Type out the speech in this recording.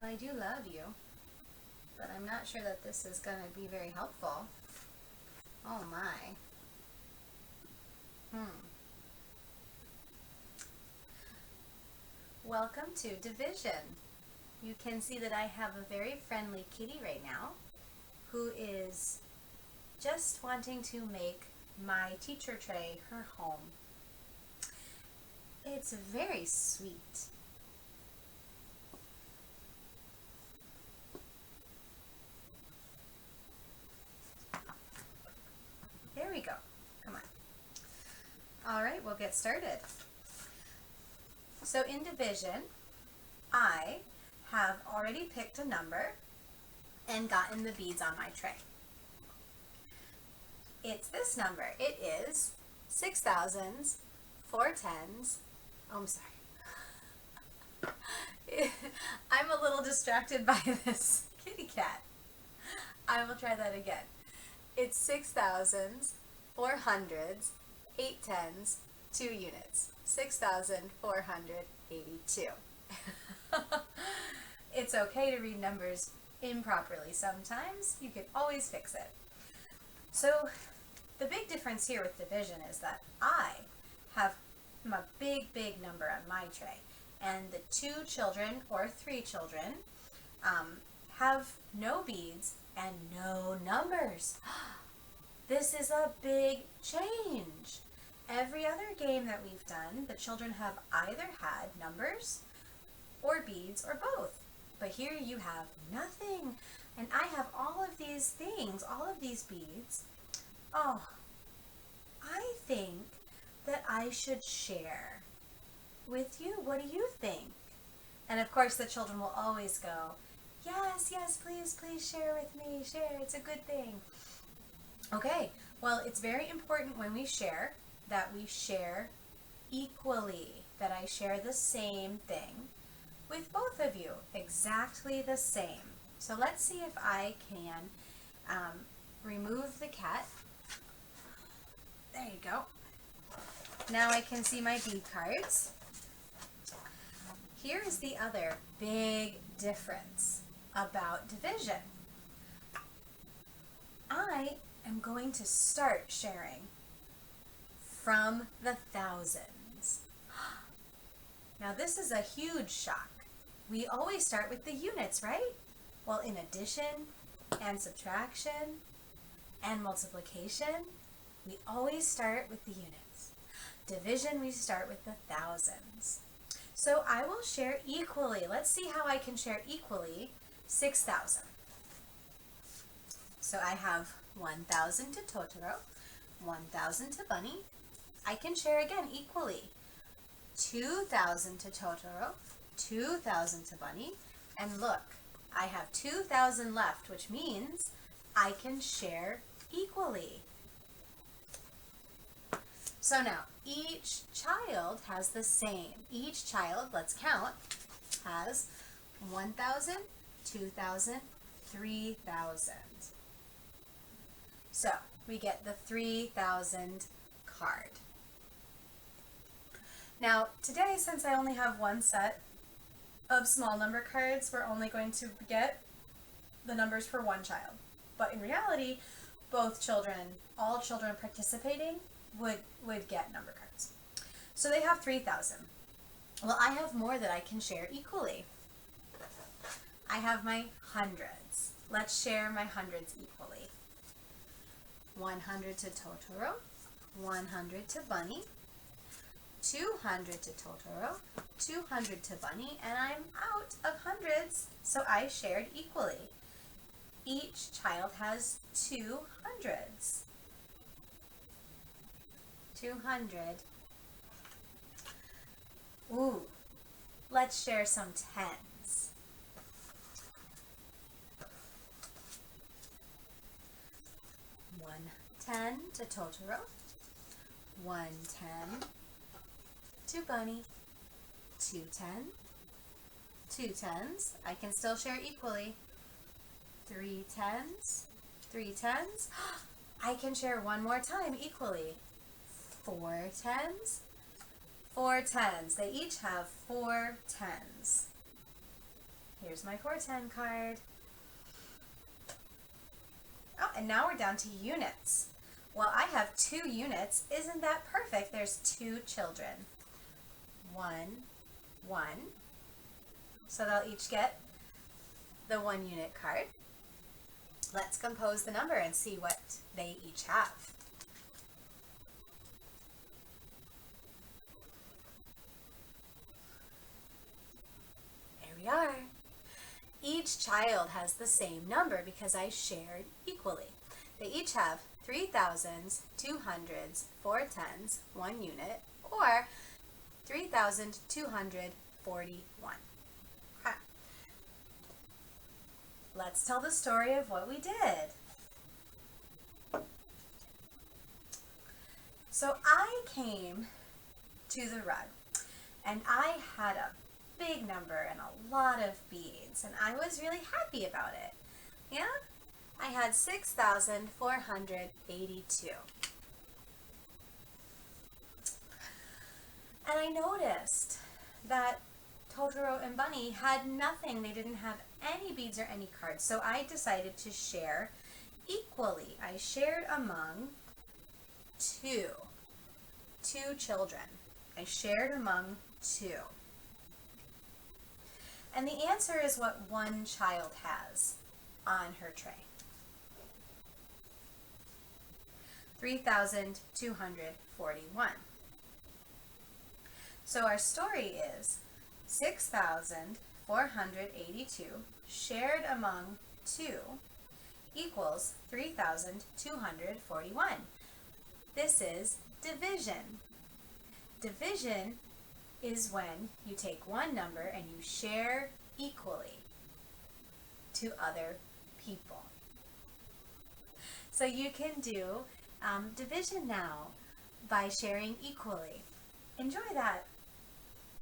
I do love you, but I'm not sure that this is going to be very helpful. Oh my. Welcome to division. You can see that I have a very friendly kitty right now who is just wanting to make my teacher tray her home. It's very sweet. There we go. Come on. All right, we'll get started. So in division, I have already picked a number and gotten the beads on my tray. It's this number. It is 6 thousands, 4 tens. Oh, I'm sorry. I'm a little distracted by this kitty cat. I will try that again. It's 6 thousands, 4 hundreds, 8 tens, 2 units. 6,482. It's okay to read numbers improperly sometimes. You can always fix it. So the big difference here with division is that I have a big number on my tray, and the 2 children or 3 children have no beads and no numbers. This is a big change. Every other game that we've done, the children have either had numbers or beads or both. But here you have nothing. And I have all of these things, all of these beads. Oh, I think that I should share with you. What do you think? And of course the children will always go, yes, please share with me. Share, it's a good thing. Okay, well, it's very important when we share that we share equally, that I share the same thing with both of you, exactly the same. So let's see if I can remove the cat. There you go. Now I can see my bead cards. Here is the other big difference about division. I am going to start sharing from the thousands. Now this is a huge shock. We always start with the units, right? Well, in addition and subtraction and multiplication, we always start with the units. Division, we start with the thousands. So I will share equally. Let's see how I can share equally 6,000. So I have 1,000 to Totoro, 1,000 to Bunny. I can share again equally. 2,000 to Totoro, 2,000 to Bunny, and look, I have 2,000 left, which means I can share equally. So now, each child has the same. Each child, let's count, has 1,000, 2,000, 3,000. So we get the 3,000 card. Now today, since I only have one set of small number cards, we're only going to get the numbers for one child. But in reality, both children, all children participating would get number cards. So they have 3,000. Well, I have more that I can share equally. I have my hundreds. Let's share my hundreds equally. 100 to Totoro, 100 to Bunny, 200 to Totoro, 200 to Bunny, and I'm out of hundreds, so I shared equally. Each child has 2 hundreds. 200. Ooh, let's share some tens. 110 to Totoro, 110 to Bunny, 210, 2 tens. I can still share equally. 3 tens, 3 tens. I can share one more time equally. 4 tens, 4 tens. They each have 4 tens. Here's my 410 card. Oh, and now we're down to units. Well, I have 2 units. Isn't that perfect? There's 2 children. 1, 1. So they'll each get the 1 unit card. Let's compose the number and see what they each have. There we are. Each child has the same number because I shared equally. They each have 3 thousands, 2 hundreds, 4 tens, 1 unit, or 3,241. Okay. Let's tell the story of what we did. So I came to the rug and I had a big number and a lot of beads, and I was really happy about it. Yeah? I had 6,482. And I noticed that Totoro and Bunny had nothing. They didn't have any beads or any cards. So I decided to share equally. I shared among 2 children. I shared among 2. And the answer is what 1 child has on her tray. 3,241. So our story is 6,482 shared among 2 equals 3,241. This is division. Division is when you take one number and you share equally to other people. So you can do division now by sharing equally. Enjoy that.